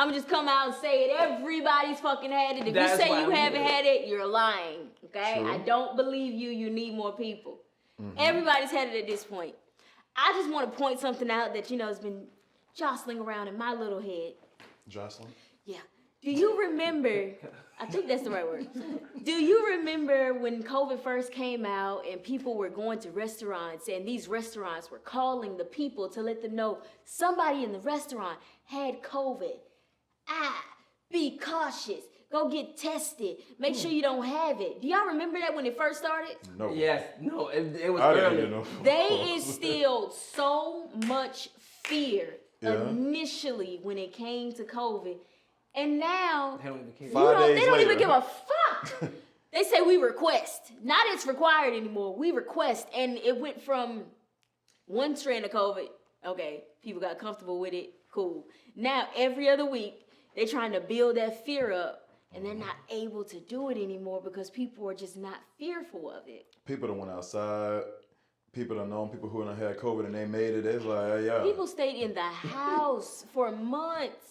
I'm just come out and say it. Everybody's fucking had it. If you say you haven't had it, you're lying. Okay? True. I don't believe you. You need more people. Mm-hmm. Everybody's had it at this point. I just want to point something out that, has been jostling around in my little head. Jostling? Yeah. Do you remember, I think that's the right word. Do you remember when COVID first came out and people were going to restaurants and these restaurants were calling the people to let them know somebody in the restaurant had COVID? Be cautious. Go get tested. Make sure you don't have it. Do y'all remember that when it first started? No. Yes. No, it was early. They instilled so much fear initially when it came to COVID. And now, they don't even give a fuck. They say we request. Not it's required anymore. We request. And it went from one strand of COVID. Okay, people got comfortable with it. Cool. Now, every other week, they're trying to build that fear up. And they're not able to do it anymore because people are just not fearful of it. People that went outside. People that know people who had COVID and they made it. It's like, yeah. People stayed in the house for months.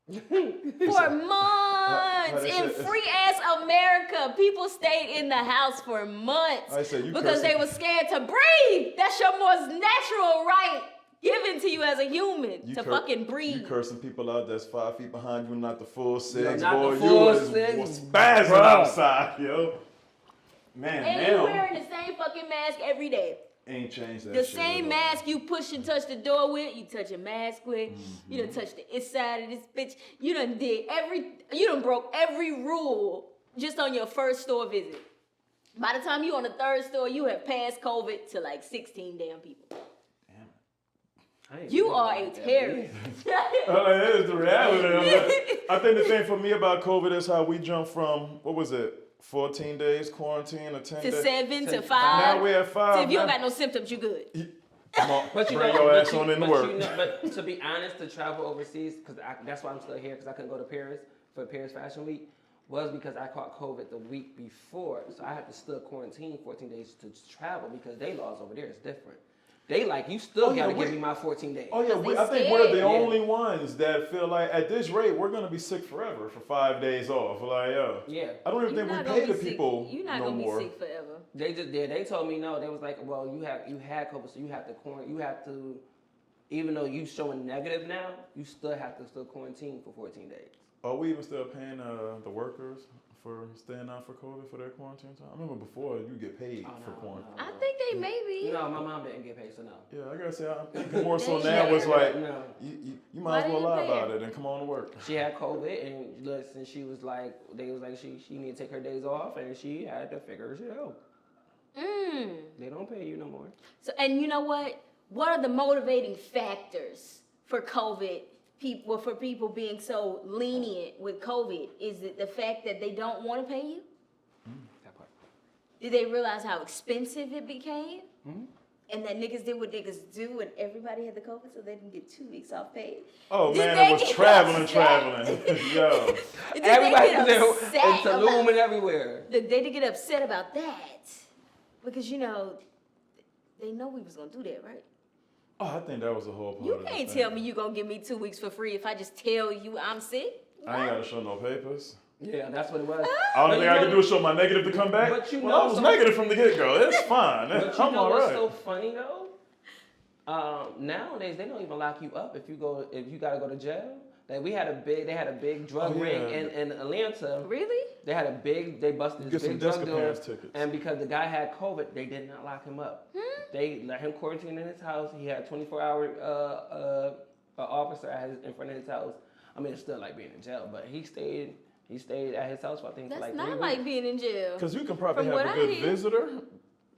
For months in free ass America, people stayed in the house for months because they were scared to breathe. That's your most natural right given to you as a human to fucking breathe. You cursing people out that's 5 feet behind you, not the full 6. Not boy, the full you was spazzing outside, yo. Man, and you wearing the same fucking mask every day. Ain't changed that the shit. The same mask you push and touch the door with, you touch a mask with. Mm-hmm. You done touched the inside of this bitch. You done broke every rule just on your first store visit. By the time you on the third store, you have passed COVID to like 16 damn people. Damn. You are a terrorist. That is the reality of it. I think the thing for me about COVID is how we jumped from, 14 days quarantine or 10 days? To 7 to 5. Now we're at 5. So if you don't got no symptoms, you good. Come on, bring your ass on into work. But to be honest, to travel overseas, because that's why I'm still here, because I couldn't go to Paris for Paris Fashion Week, was because I caught COVID the week before. So I had to still quarantine 14 days to travel because their laws over there is different. They like, you still got to give me my 14 days. Oh, yeah, I think we're the only ones that feel like, at this rate, we're going to be sick forever for 5 days off. Like, yeah. I don't even think we pay the people You're not going to be sick forever. They told me no. They was like, well, you had COVID, so you have to quarantine. You have to, even though you showing negative now, you still have to quarantine for 14 days. Are we even still paying the workers for staying out for COVID for their quarantine time? I remember before you get paid for quarantine. I think they may be. No, my mom didn't get paid, so no. Yeah, I gotta say, I'm thinking more so now was like, you might as well lie about it and come on to work. She had COVID, and listen, she was like, they was like, she needed to take her days off, and she had to figure her shit out. They don't pay you no more. So, and you know what? What are the motivating factors for COVID? For people being so lenient with COVID, is it the fact that they don't want to pay you? That part. Did they realize how expensive it became? Mm-hmm. And that niggas did what niggas do when everybody had the COVID so they didn't get 2 weeks off paid? Oh, man, it was traveling. Yo. Everybody's there in Tulum and everywhere. They did get upset about that. Because, they know we was going to do that, right? Oh, I think that was a whole part You of it. can't tell me you gonna give me 2 weeks for free if I just tell you I'm sick. I ain't gotta show no papers. Yeah, that's what it was. All the thing I can do is show my negative to come back. But I was negative from the get-go. It's fine. But you know what's so funny though? Nowadays they don't even lock you up if you gotta go to jail. Like they had a big drug ring in Atlanta. Really? They busted this big drug dealer. And because the guy had COVID, they did not lock him up. They let him quarantine in his house. He had a 24-hour officer in front of his house. I mean, it's still like being in jail, but he stayed at his house for I think That's for like not 3 like weeks. being in jail. Because you can probably have a good visitor.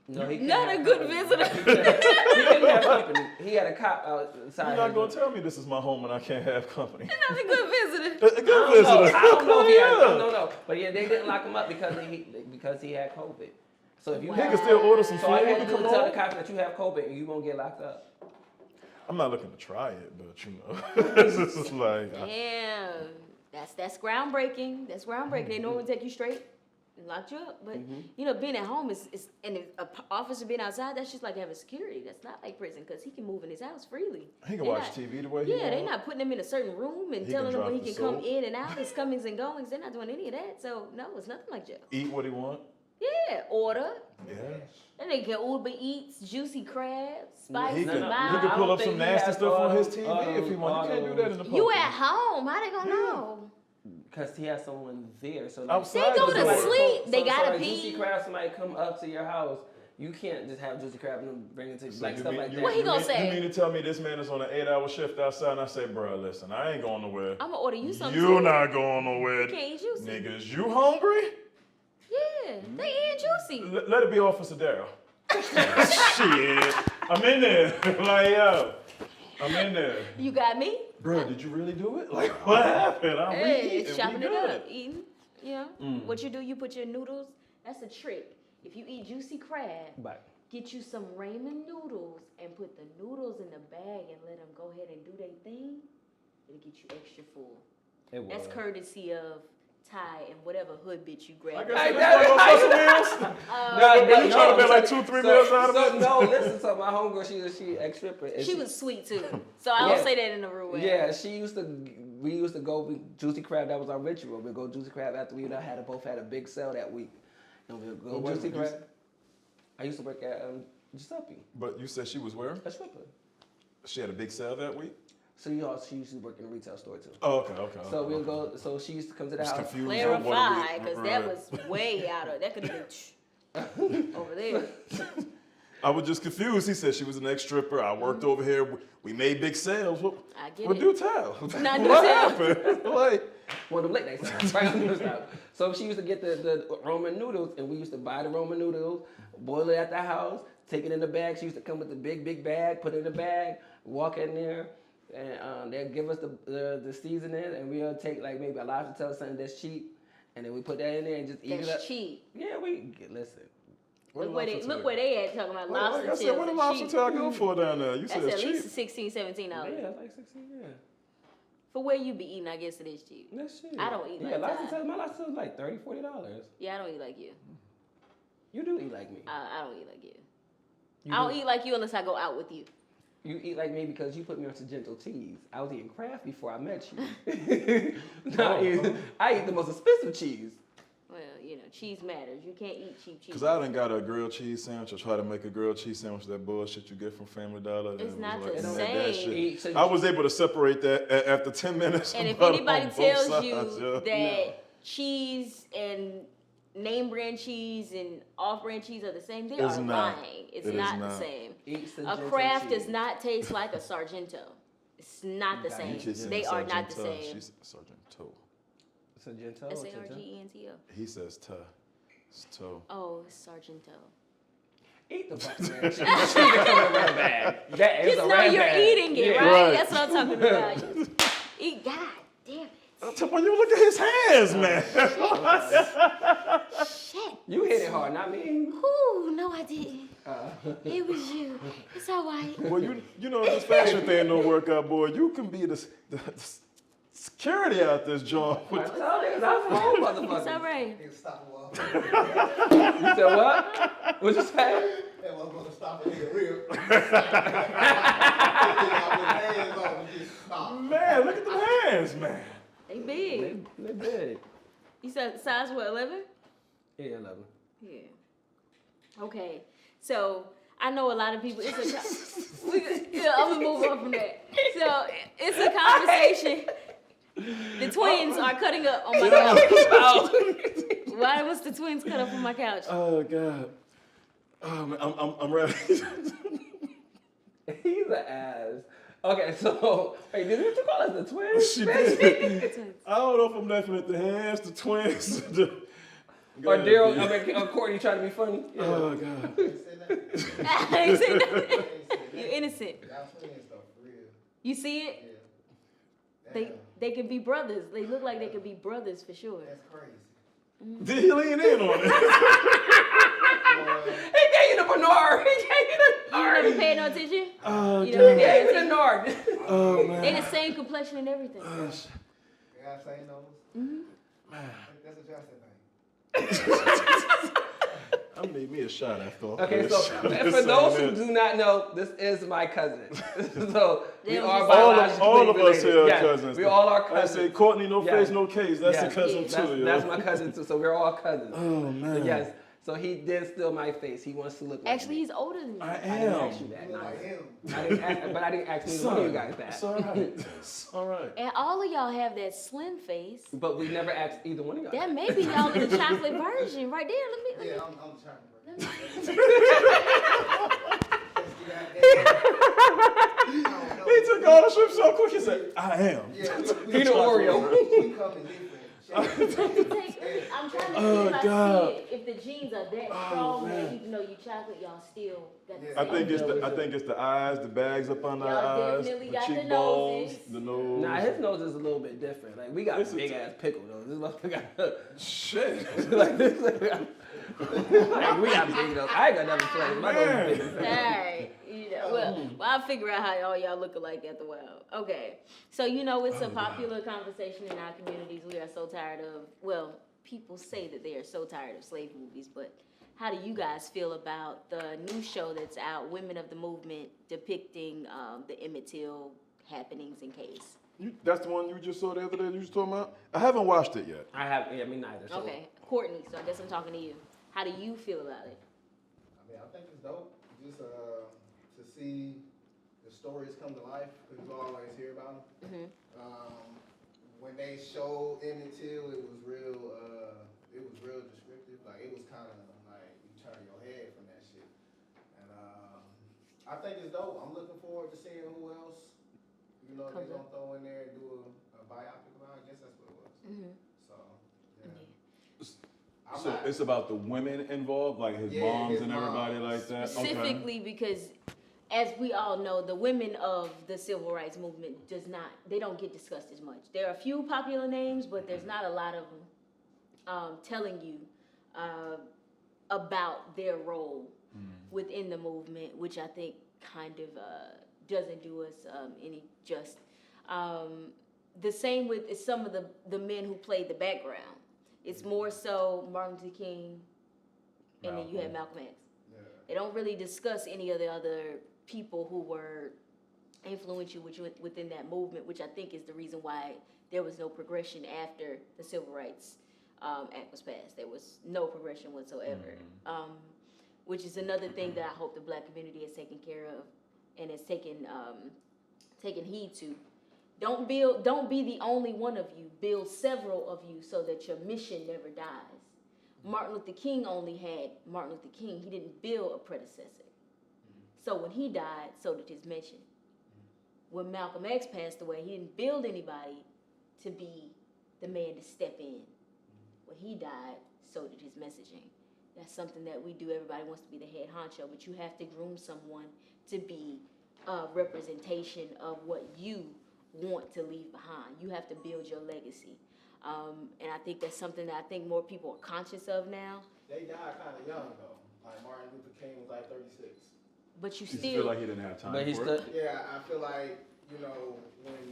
No, he not a good visitor. He didn't have company. He had a cop outside. You're not going to tell me this is my home and I can't have company. You're not a good visitor. A good visitor. I don't know if he had, no. But yeah, they didn't lock him up because he had COVID. So if you he can still order some food. So all you have to do is tell the cops that you have COVID and you won't get locked up. I'm not looking to try it, but this is like. Damn. That's groundbreaking. That's groundbreaking. They normally take you straight. locked you up. But you know, being at home is and an officer being outside, that's just like having security. That's not like prison because he can move in his house freely. He can watch TV the way he wants. Yeah, they're not putting him in a certain room and telling him when he can come in and out, his comings and goings. They're not doing any of that. So no, it's nothing like jail. Eat what he want. Yeah, order. Yes. And they get Uber Eats, juicy crabs, spicy He can mild. pull up some nasty stuff on his TV if he wants. You can't do that in the public. You at home? How they gonna know? Because he has someone there. So they go to sleep. They gotta pee. Juicy crab, somebody come up to your house. You can't just have juicy crab and bring it to you, like stuff like that. What he gonna say? You mean to tell me this man is on an 8-hour shift outside and I say, bro, listen, I ain't going nowhere. I'm gonna order you something. You're not going nowhere. You can't eat juicy. Niggas, you hungry? Yeah, they eat juicy. Let it be Officer Daryl. Shit. I'm in there. Like, yo. I'm in there. You got me? Bro, did you really do it? Like, what happened? It's chopping it up, eating. You know, what you do, you put your noodles. That's a trick. If you eat juicy crab, get you some ramen noodles and put the noodles in the bag and let them go ahead and do their thing. It'll get you extra full. That's courtesy of Tye and whatever hood bitch you grab. You trying to make like 2-3 meals out of it? No, listen. So my homegirl, she ex-stripper. She was sweet too. So I don't say that in a rude way. Yeah, we used to go juicy crab. That was our ritual. We'd go juicy crab after we both had a big sale that week. And we'd go juicy crab. I used to work at Giuseppe. But you said she was where? A stripper. She had a big sale that week? So she used to work in a retail store too. Oh, okay. So we'll go. So she used to come to the house. Clarify, because that was way out of. That could have been over there. I was just confused. He said she was an ex-stripper. I worked over here. We made big sales. I get it. Do tell. Not what happened? Like, one of them late night style. So she used to get the Roman noodles, and we used to buy the Roman noodles, boil it at the house, take it in the bag. She used to come with the big bag, put it in the bag, walk in there. And they'll give us the seasoning, and we'll take like maybe a lobster tail or something that's cheap, and then we put that in there and just eat it up. That's cheap. Yeah, listen. Look where they at talking about lobster tail. Like I said, what did lobster tail go for down there? You said it's cheap. That's at least $16, $17. Yeah, like 16. Yeah. For where you be eating, I guess it is cheap. That's cheap. I don't eat like lobster tail. My lobster tail is like $30, $40. Yeah, I don't eat like you. You do eat like me. I don't eat like you. I don't eat like you unless I go out with you. You eat like me because you put me on Sargento cheese. I was eating Kraft before I met you. I eat the most expensive cheese. Well, you know, cheese matters. You can't eat cheap cheese. Because I done got a grilled cheese sandwich. I try to make a grilled cheese sandwich, that bullshit you get from Family Dollar. It's not like, the same. I was able to separate that after 10 minutes. And if anybody tells you that cheese and name brand cheese and off brand cheese are the same, they are lying. It's not the same. A Kraft does not taste like a Sargento. It's not the same. They are not the same. She's Sargento. Sargento? Sargento. He says toe. It's toe. Oh, it's Sargento. Eat the fucking man. She's coming in a red bag. That is just a know red you're bag. eating it, right? That's what I'm talking about. Eat, God damn it. When you look at his hands, man. Shit. You hit it hard, not me. Ooh, no, I didn't. It was you. It's all right. Well, you know, if this fashion thing don't work out, boy, you can be the security out this joint. I told you, that's wrong, motherfucker. It's all right. Stop a while. You said what? What you say? That was going to stop a nigga real. Man, look at the hands, man. They big. They big. You said size what, 11? Yeah, 11. Yeah. Okay. So I know a lot of people. I'm gonna move on from that. So it's a conversation. The twins are cutting up on my couch. Why must the twins cut up on my couch? Oh God. Oh man, I'm ready. He's an ass. Okay, so wait, did you call us the twins? She did. I don't know if I'm laughing at the hands, the twins. Or Daryl, Courtney trying to be funny. Yeah. Oh God. I ain't say nothing. You're innocent. Y'all twins though, for real. You see it? Yeah. They can be brothers. They look like they could be brothers for sure. That's crazy. Did he lean in on it? He gave you the Bernard. He gave you the You never paid no attention? Oh, you never He gave you the Nard. Oh man. They the same complexion and everything. Y'all say those? Mm-hmm. That's a Justin thing. need me a shot after all. Okay, so for those who do not know, this is my cousin. So we are all of us here are cousins. We all are cousins. I say Courtney, no face, no case. That's the cousin too. That's my cousin too. So we're all cousins. Oh man. But yes. So he did steal my face. He wants to look like Actually, me. he's older than me. I I am. didn't ask you that. But I didn't ask neither one of you guys that. It's all right. It's all right. And all of y'all have that slim face. But we never asked either one of y'all. That may be y'all in the chocolate version right there. Let me. Yeah, I'm chocolate. He took all the shrimp so quick. He said, "I am." Yeah, He the Oreo. we come in different. I'm trying to see if the genes are that strong that even though you chocolate, y'all still got the same. I think it's the eyes, the bags up under the Y'all eyes, definitely the got the cheekbones, noses. the nose. Nah, his nose is a little bit different. Like we got This is- big ass pickle though. This motherfucker got Shit. like this. Like we got big nose. I ain't got nothing to play. My nose is big. Alright, well, I'll figure out how all y'all look alike at the well. Okay, so it's a popular conversation in our communities. We are so tired of, people say that they are so tired of slave movies, but how do you guys feel about the new show that's out, Women of the Movement, depicting the Emmett Till happenings and case? That's the one you just saw the other day you was talking about? I haven't watched it yet. Me neither. So. Okay, Courtney, so I guess I'm talking to you. How do you feel about it? I mean, I think it's dope. Just to see the stories come to life, because you always hear about them. When they showed Emmett Till, it was real descriptive. Like, it was kind of like you turn your head from that shit. And I think it's dope. I'm looking forward to seeing who else, they're going to throw in there and do a biopic about. I guess that's what it was. So, yeah. So it's about the women involved, like his moms and everybody like that? Specifically because, as we all know, the women of the civil rights movement they don't get discussed as much. There are a few popular names, but there's not a lot of them telling you about their role within the movement, which I think kind of doesn't do us any just. The same with some of the men who played the background. It's more so Martin Luther King, and then you have Malcolm X. Yeah. They don't really discuss any of the other people who were influential within that movement, which I think is the reason why there was no progression after the Civil Rights Act was passed. There was no progression whatsoever, which is another thing that I hope the Black community has taken care of and has taken heed to. Don't be the only one of you. Build several of you so that your mission never dies. Martin Luther King only had Martin Luther King. He didn't build a predecessor. So when he died, so did his mission. When Malcolm X passed away, he didn't build anybody to be the man to step in. When he died, so did his messaging. That's something that we do. Everybody wants to be the head honcho, but you have to groom someone to be a representation of what you want to leave behind. You have to build your legacy. And I think that's something that I think more people are conscious of now. They died kind of young, though. Like, Martin Luther King was like 36. But you feel like he didn't have time for it? Yeah, I feel like, when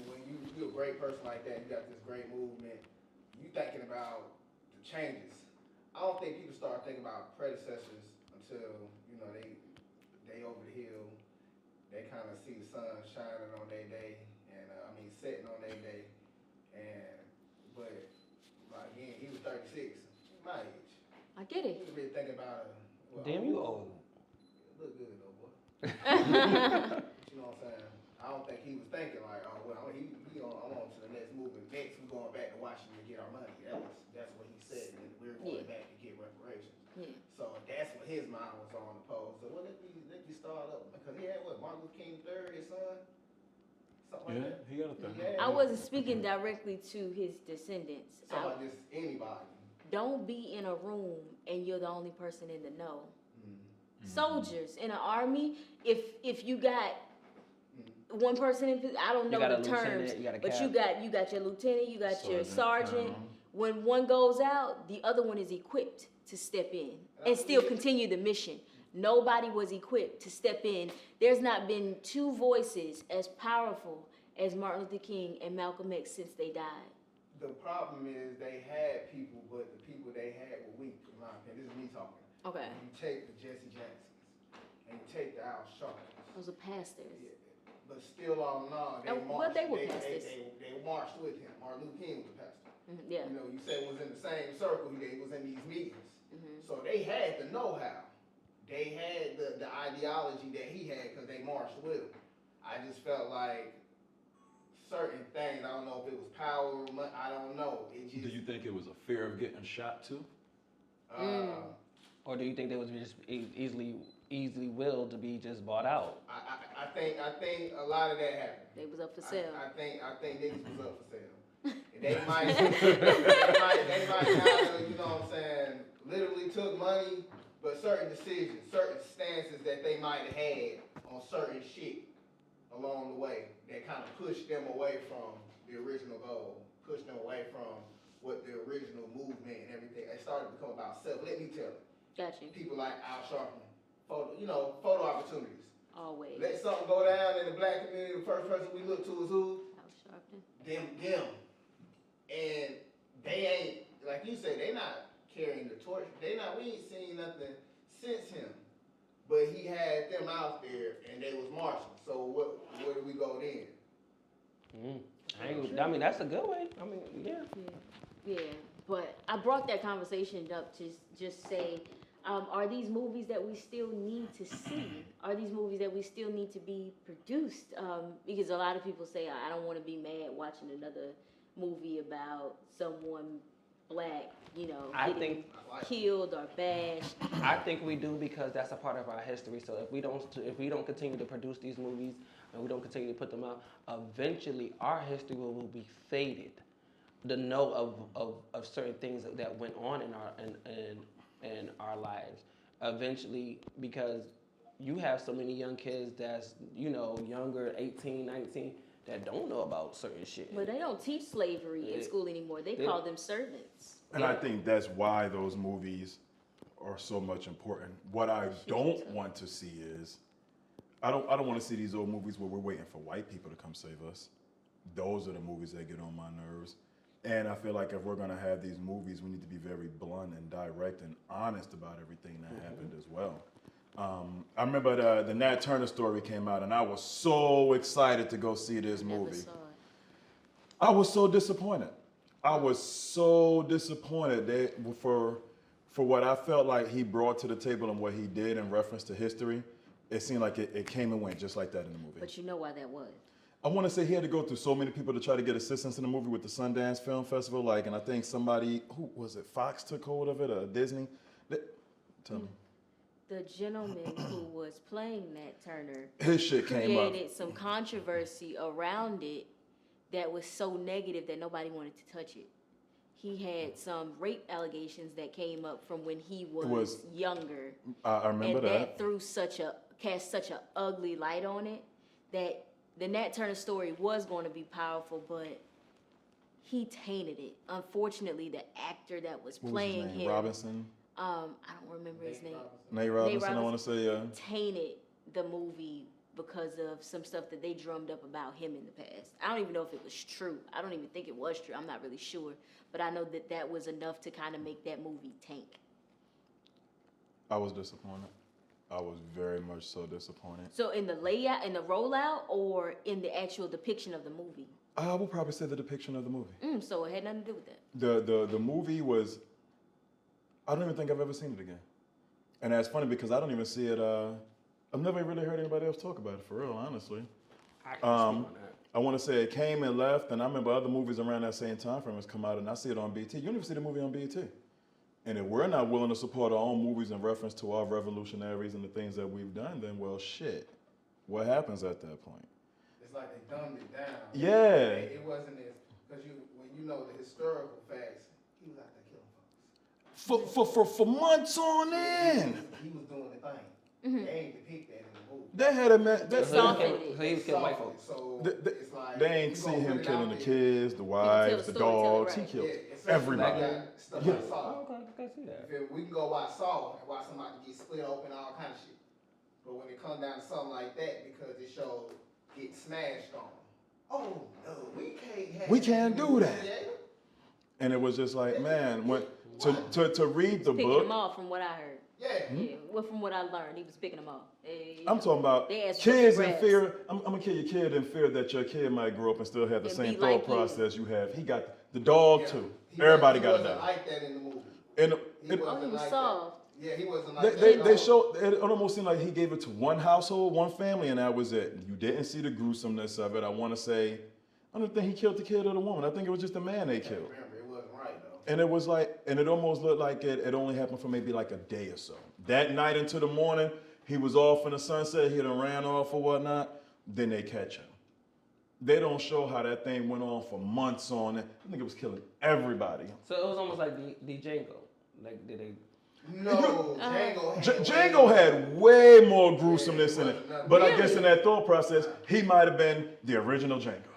you're a great person like that, you got this great movement, you thinking about the changes. I don't think people start thinking about predecessors until, they over the hill. They kind of see the sun shining on their day, and setting on their day. But again, he was 36, my age. I get it. He was really thinking about Damn, you old. Look good though, boy. You know what I'm saying? I don't think he was thinking like, I want to the next movement. Next, we're going back to Washington to get our money. That's what he said, and we're going back to get reparations. Yeah. So that's what his mind was on the pole. So let me start up, because he had Martin Luther King III, his son. He got a thing. I wasn't speaking directly to his descendants. Just anybody. Don't be in a room and you're the only person in the know. Soldiers in an army, if you got one person in, I don't know the terms, but you got your lieutenant, you got your sergeant. When one goes out, the other one is equipped to step in and still continue the mission. Nobody was equipped to step in. There's not been two voices as powerful as Martin Luther King and Malcolm X since they died. The problem is they had people, but the people they had were weak, in my opinion. This is me talking. Okay. You take the Jesse Jacksons and you take the Al Sharptons. Those are pastors. Yeah. But still all in all, they marched with him. Martin Luther King was a pastor. Mm-hmm. Yeah. You know, you said it was in the same circle. They was in these meetings. Mm-hmm. So they had the know-how. They had the ideology that he had because they marched with him. I just felt like certain things, I don't know if it was power or money, I don't know. It just, do you think it was a fear of getting shot too? Or do you think they was just easily willed to be just bought out? I think a lot of that happened. They was up for sale. I think niggas was up for sale. And they might kind of, you know what I'm saying, literally took money, but certain decisions, certain stances that they might have had on certain shit along the way that kind of pushed them away from the original goal, pushed them away from what the original movement and everything. It started to become about self. Let me tell you. Gotcha. People like Al Sharpton, photo opportunities. Always. Let something go down in the black community. The first person we look to is who? Al Sharpton. Them. And they ain't, like you said, they not carrying the torch. We ain't seen nothing since him. But he had them out there and they was marching. So where do we go then? I mean, that's a good way. I mean, yeah. Yeah. But I brought that conversation up to just say, are these movies that we still need to see? Are these movies that we still need to be produced? Because a lot of people say, I don't want to be mad watching another movie about someone black, getting killed or bashed. I think we do because that's a part of our history. So if we don't continue to produce these movies and we don't continue to put them out, eventually our history will be faded. The know of certain things that went on in our lives. Eventually, because you have so many young kids that's, younger, 18, 19, that don't know about certain shit. But they don't teach slavery in school anymore. They call them servants. And I think that's why those movies are so much important. What I don't want to see is, I don't want to see these old movies where we're waiting for white people to come save us. Those are the movies that get on my nerves. And I feel like if we're going to have these movies, we need to be very blunt and direct and honest about everything that happened as well. I remember the Nat Turner story came out, and I was so excited to go see this movie. I was so disappointed. For what I felt like he brought to the table and what he did in reference to history. It seemed like it came and went just like that in the movie. But you know why that was? I want to say he had to go through so many people to try to get assistance in the movie with the Sundance Film Festival. And I think somebody, who was it, Fox took hold of it, or Disney? Tell me. The gentleman who was playing Nat Turner, his shit came up. Created some controversy around it that was so negative that nobody wanted to touch it. He had some rape allegations that came up from when he was younger. I remember that cast such a ugly light on it that the Nat Turner story was going to be powerful, but he tainted it. Unfortunately, the actor that was playing him, Robinson. I don't remember his name. Nate Robinson. I want to say, yeah. Tainted the movie because of some stuff that they drummed up about him in the past. I don't even know if it was true. I don't even think it was true. I'm not really sure, but I know that was enough to kind of make that movie tank. I was disappointed. I was very much so disappointed. So in the layout, in the rollout, or in the actual depiction of the movie? I would probably say the depiction of the movie. So it had nothing to do with that. The movie was, I don't even think I've ever seen it again. And that's funny because I don't even see it, I've never really heard anybody else talk about it, for real, honestly. I want to say it came and left, and I remember other movies around that same time frame has come out, and I see it on BT. You don't even see the movie on BT. And if we're not willing to support our own movies in reference to our revolutionaries and the things that we've done, then, well, shit. What happens at that point? It's like they dumbed it down. Yeah. It wasn't as, because when you know the historical facts, he was out there killing folks. For months on end. He was doing the thing. They ain't depict that in the movie. They had a man. He was killing white folks. So it's like, they ain't see him killing the kids, the wives, the dogs. He killed everybody. Stuff like Saw. Okay, I can see that. We can go watch Saw and watch somebody get split open, all kind of shit. But when it comes down to something like that, because it shows get smashed on. Oh no, we can't do that. And it was just like, man, To read the picking book. them off from what I heard. Yeah. Well, from what I learned, he was picking them off. I'm talking about kids in fear. I'm gonna kill your kid in fear that your kid might grow up and still have the same thought process you have. He got the dog too. Everybody got a dog. He wasn't like that in the movie. He was soft. Yeah, he wasn't like that. They showed it almost seemed like he gave it to one household, one family, and that was it. You didn't see the gruesomeness of it. I want to say, I don't think he killed the kid or the woman. I think it was just the man they killed. Remember, it wasn't right though. And it was like, and it almost looked like it only happened for maybe like a day or so. That night into the morning, he was off in the sunset. He done ran off or whatnot. Then they catch him. They don't show how that thing went on for months on it. I think it was killing everybody. So it was almost like the Django. Like, did they? No, Django had way more gruesomeness in it. But I guess in that thought process, he might have been the original Django.